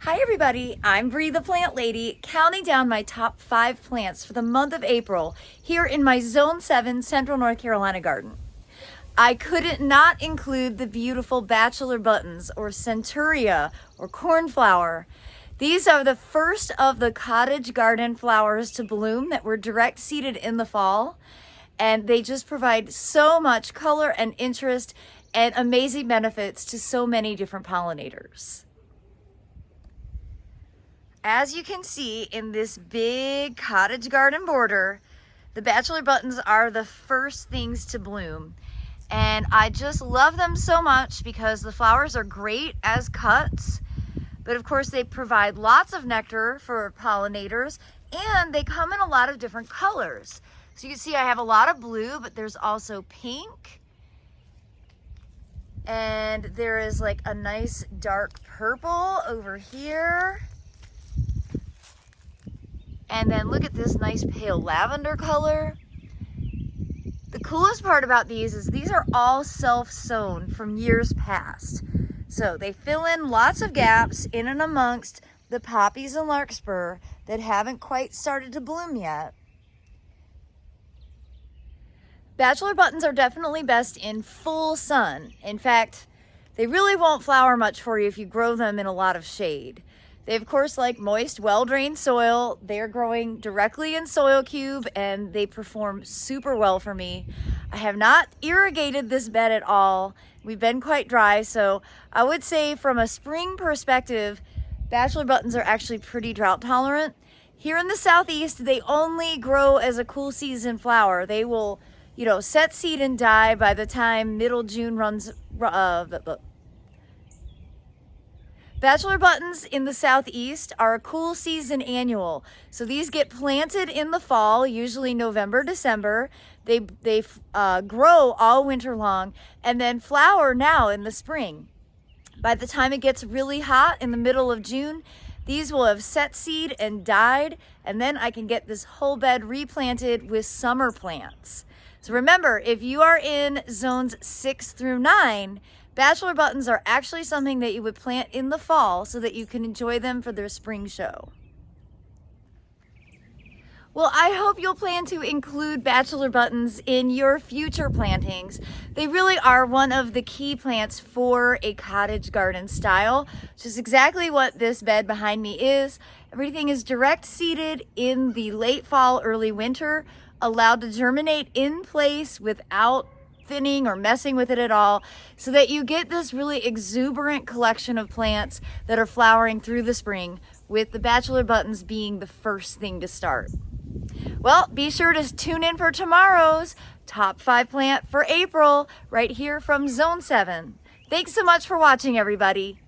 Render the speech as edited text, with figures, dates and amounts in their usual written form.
Hi everybody, I'm Bree the Plant Lady, counting down my top 5 plants for the month of April here in my Zone 7 Central North Carolina garden. I couldn't not include the beautiful Bachelor Buttons or Centuria or Cornflower. These are the first of the cottage garden flowers to bloom that were direct seeded in the fall, and they just provide so much color and interest and amazing benefits to so many different pollinators. As you can see in this big cottage garden border, the Bachelor Buttons are the first things to bloom. And I just love them so much because the flowers are great as cuts, but of course they provide lots of nectar for pollinators, and they come in a lot of different colors. So you can see I have a lot of blue, but there's also pink. And there is like a nice dark purple over here. And then look at this nice pale lavender color. The coolest part about these is these are all self-sown from years past. So they fill in lots of gaps in and amongst the poppies and larkspur that haven't quite started to bloom yet. Bachelor Buttons are definitely best in full sun. In fact, they really won't flower much for you if you grow them in a lot of shade. They of course like moist, well-drained soil. They're growing directly in soil cube and they perform super well for me. I have not irrigated this bed at all. We've been quite dry, so I would say from a spring perspective, Bachelor Buttons are actually pretty drought tolerant. Here in the southeast, they only grow as a cool season flower. They will, set seed and die by the time middle June runs. Bachelor Buttons in the southeast are a cool season annual. So these get planted in the fall, usually November, December. They grow all winter long and then flower now in the spring. By the time it gets really hot in the middle of June, these will have set seed and died, and then I can get this whole bed replanted with summer plants. So remember, if you are in zones 6 through 9, Bachelor Buttons are actually something that you would plant in the fall so that you can enjoy them for their spring show. Well, I hope you'll plan to include Bachelor Buttons in your future plantings. They really are one of the key plants for a cottage garden style, which is exactly what this bed behind me is. Everything is direct seeded in the late fall, early winter, allowed to germinate in place without thinning or messing with it at all, so that you get this really exuberant collection of plants that are flowering through the spring, with the Bachelor Buttons being the first thing to start. Well, be sure to tune in for tomorrow's top 5 plant for April right here from Zone 7. Thanks so much for watching, everybody.